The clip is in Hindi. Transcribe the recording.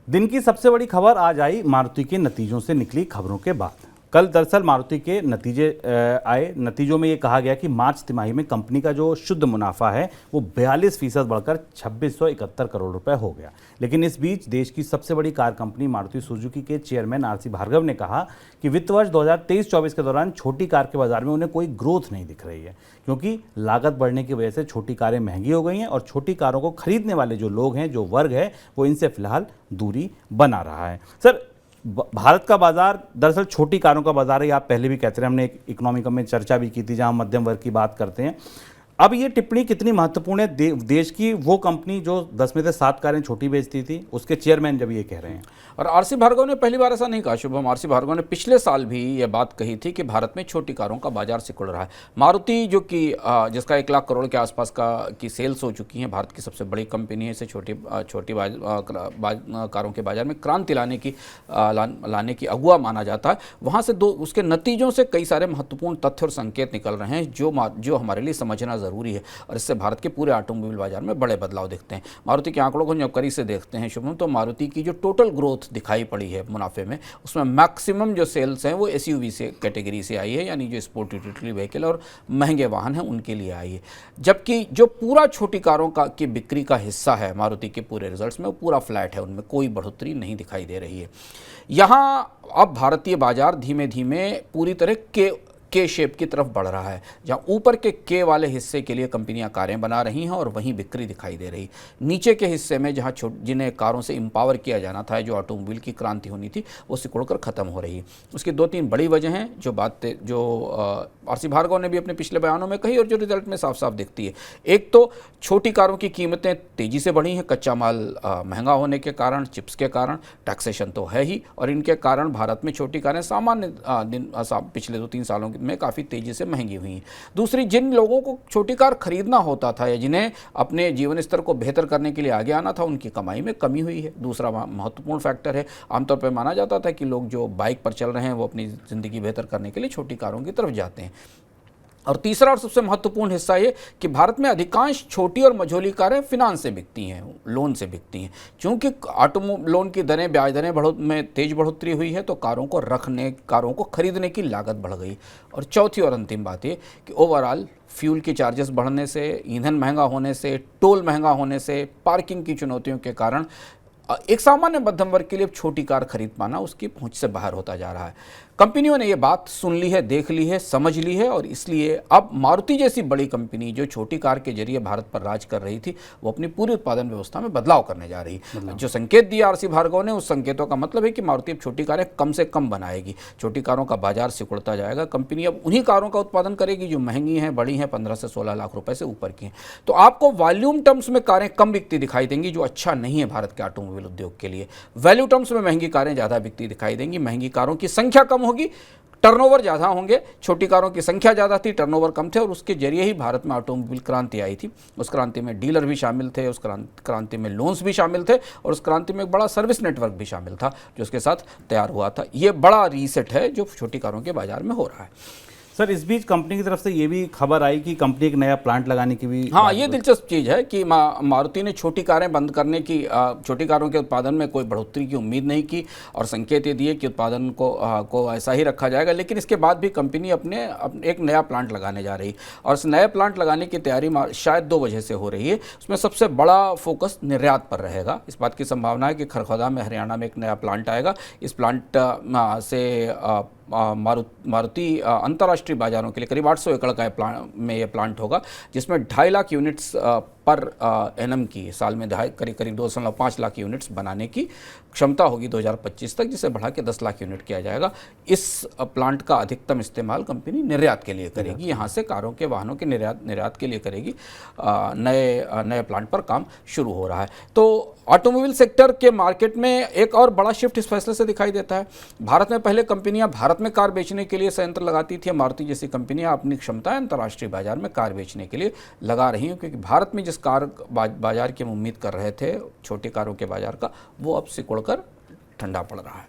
दिन की सबसे बड़ी खबर आज आई मारुति के नतीजों से निकली खबरों के बाद। कल दरअसल मारुति के नतीजे आए। नतीजों में ये कहा गया कि मार्च तिमाही में कंपनी का जो शुद्ध मुनाफा है वो 42% बढ़कर 2671 करोड़ रुपए हो गया। लेकिन इस बीच देश की सबसे बड़ी कार कंपनी मारुति सुजुकी के चेयरमैन आरसी भार्गव ने कहा कि वित्त वर्ष 2023-24 के दौरान छोटी कार के बाजार में उन्हें कोई ग्रोथ नहीं दिख रही है, क्योंकि लागत बढ़ने की वजह से छोटी कारें महंगी हो गई हैं और छोटी कारों को खरीदने वाले जो लोग हैं, जो वर्ग है, वो इनसे फिलहाल दूरी बना रहा है। सर, भारत का बाजार दरअसल छोटी कारों का बाजार है, आप पहले भी कहते रहे, हमने एक इकोनॉमिक में चर्चा भी की थी जहां मध्यम वर्ग की बात करते हैं। अब ये टिप्पणी कितनी महत्वपूर्ण है? देश की वो कंपनी जो 10 में से 7 कारें छोटी बेचती थी, उसके चेयरमैन जब ये कह रहे हैं। और आरसी भार्गव ने पहली बार ऐसा नहीं कहा शुभम। आरसी भार्गव ने पिछले साल भी ये बात कही थी कि भारत में छोटी कारों का बाजार सिकुड़ रहा है। मारुति जो कि जिसका 1 लाख करोड़ के आसपास की सेल्स हो चुकी हैं, भारत की सबसे बड़ी कंपनी है, इसे छोटी कारों के बाजार में क्रांति लाने की अगुआ माना जाता है। वहाँ से उसके नतीजों से कई सारे महत्वपूर्ण तथ्य और संकेत निकल रहे हैं जो हमारे लिए समझना ज़रूरी है, और इससे भारत के पूरे ऑटोमोबाइल बाजार में बड़े बदलाव दिखते हैं। मारुति के आंकड़ों को जब करीब से देखते हैं शुभम, तो मारुति की जो टोटल ग्रोथ दिखाई पड़ी है मुनाफे में, उसमें मैक्सिमम जो सेल्स हैं वो एसयूवी से कैटेगरी से आई है, यानी जो स्पोर्ट यूटिलिटी व्हीकल और महंगे वाहन हैं उनके लिए आई है। जबकि जो पूरा छोटी कारों की बिक्री का हिस्सा है मारुति के पूरे रिजल्ट्स में, वो पूरा फ्लैट है, उनमें कोई बढ़ोतरी नहीं दिखाई दे रही है। यहाँ अब भारतीय बाजार धीमे धीमे पूरी तरह के शेप की तरफ बढ़ रहा है, जहाँ ऊपर के वाले हिस्से के लिए कंपनियां कारें बना रही हैं और वहीं बिक्री दिखाई दे रही। नीचे के हिस्से में जहाँ जिन्हें कारों से एम्पावर किया जाना था, जो ऑटोमोबाइल की क्रांति होनी थी, वो सिकुड़कर ख़त्म हो रही है। उसकी 2-3 बड़ी वजह हैं जो आरसी भार्गव ने भी अपने पिछले बयानों में कही और जो रिजल्ट में साफ साफ दिखती है। एक तो छोटी कारों की कीमतें तेज़ी से बढ़ी हैं, कच्चा माल महंगा होने के कारण, चिप्स के कारण, टैक्सेशन तो है ही, और इनके कारण भारत में छोटी कारें सामान्य पिछले 2-3 सालों में काफ़ी तेज़ी से महंगी हुई हैं। दूसरी, जिन लोगों को छोटी कार खरीदना होता था या जिन्हें अपने जीवन स्तर को बेहतर करने के लिए आगे आना था, उनकी कमाई में कमी हुई है। दूसरा महत्वपूर्ण फैक्टर है, आमतौर पर माना जाता था कि लोग जो बाइक पर चल रहे हैं वो अपनी ज़िंदगी बेहतर करने के लिए छोटी कारों की तरफ जाते हैं। और तीसरा और सबसे महत्वपूर्ण हिस्सा ये कि भारत में अधिकांश छोटी और मझोली कारें फिनांस से बिकती हैं, लोन से बिकती हैं। चूँकि लोन की दरें, ब्याज दरें में तेज़ बढ़ोतरी हुई है, तो कारों को खरीदने की लागत बढ़ गई। और चौथी और अंतिम बात ये कि ओवरऑल फ्यूल के चार्जेस बढ़ने से, ईंधन महंगा होने से, टोल महंगा होने से, पार्किंग की चुनौतियों के कारण एक सामान्य मध्यम वर्ग के लिए छोटी कार खरीद पाना उसकी पहुंच से बाहर होता जा रहा है। कंपनियों ने ये बात सुन ली है, देख ली है, समझ ली है, और इसलिए अब मारुति जैसी बड़ी कंपनी जो छोटी कार के जरिए भारत पर राज कर रही थी, वो अपनी पूरी उत्पादन व्यवस्था में बदलाव करने जा रही है। जो संकेत दिया आरसी भार्गव ने, उस संकेतों का मतलब है कि मारुति अब छोटी कारें कम से कम बनाएगी, छोटी कारों का बाजार सिकुड़ता जाएगा। कंपनी अब उन्हीं कारों का उत्पादन करेगी जो महंगी हैं, बड़ी हैं, 15 से 16 लाख रुपए से ऊपर की हैं। तो आपको वॉल्यूम टर्म्स में कारें कम बिकती दिखाई देंगी, जो अच्छा नहीं है भारत के ऑटोमोबाइल उद्योग के लिए। वैल्यू टर्म्स में महंगी कारें ज़्यादा बिकती दिखाई देंगी। महंगी कारों की संख्या कम होगी, टर्नओवर ज़्यादा होंगे। छोटी कारों की संख्या ज़्यादा थी, टर्नओवर कम थे, और उसके जरिए ही भारत में ऑटोमोबाइल क्रांति आई थी। उस क्रांति में डीलर भी शामिल थे, उस क्रांति में लोन्स भी शामिल थे, और उस क्रांति में एक बड़ा सर्विस नेटवर्क भी शामिल था जो उसके साथ तैयार हुआ था। ये बड़ा रीसेट है जो छोटी कारों के बाजार में हो रहा है। सर, इस बीच कंपनी की तरफ से ये भी खबर आई कि कंपनी एक नया प्लांट लगाने की भी, हाँ, ये दिलचस्प चीज़ है कि मारुति ने छोटी कारें बंद करने की, छोटी कारों के उत्पादन में कोई बढ़ोतरी की उम्मीद नहीं की, और संकेत ये दिए कि उत्पादन को ऐसा ही रखा जाएगा। लेकिन इसके बाद भी कंपनी अपने एक नया प्लांट लगाने जा रही, और इस नए प्लांट लगाने की तैयारी शायद 2 वजह से हो रही है। उसमें सबसे बड़ा फोकस निर्यात पर रहेगा। इस बात की संभावना है कि खरखौदा में, हरियाणा में एक नया प्लांट आएगा। इस प्लांट से मारुति अंतर्राष्ट्रीय बाजारों के लिए करीब 800 एकड़ का में ये प्लांट होगा, जिसमें 2.5 लाख यूनिट्स पर एनम की, साल में करीब 2.5 लाख यूनिट्स बनाने की क्षमता होगी 2025 तक, जिसे बढ़ा के 10 लाख यूनिट किया जाएगा। इस प्लांट का अधिकतम इस्तेमाल कंपनी निर्यात के लिए करेगी, यहाँ से कारों के, वाहनों के निर्यात के लिए करेगी। नए प्लांट पर काम शुरू हो रहा है। तो ऑटोमोबाइल सेक्टर के मार्केट में एक और बड़ा शिफ्ट इस फैसले से दिखाई देता है। भारत में पहले कंपनियां भारत में कार बेचने के लिए संयंत्र लगाती थी। मारुति जैसी कंपनियां अपनी क्षमताएं अंतर्राष्ट्रीय बाजार में कार बेचने के लिए लगा रही हैं, क्योंकि भारत में जिस कार बाजार की हम उम्मीद कर रहे थे, छोटी कारों के बाजार का, वो अब सिकुड़कर ठंडा पड़ रहा है।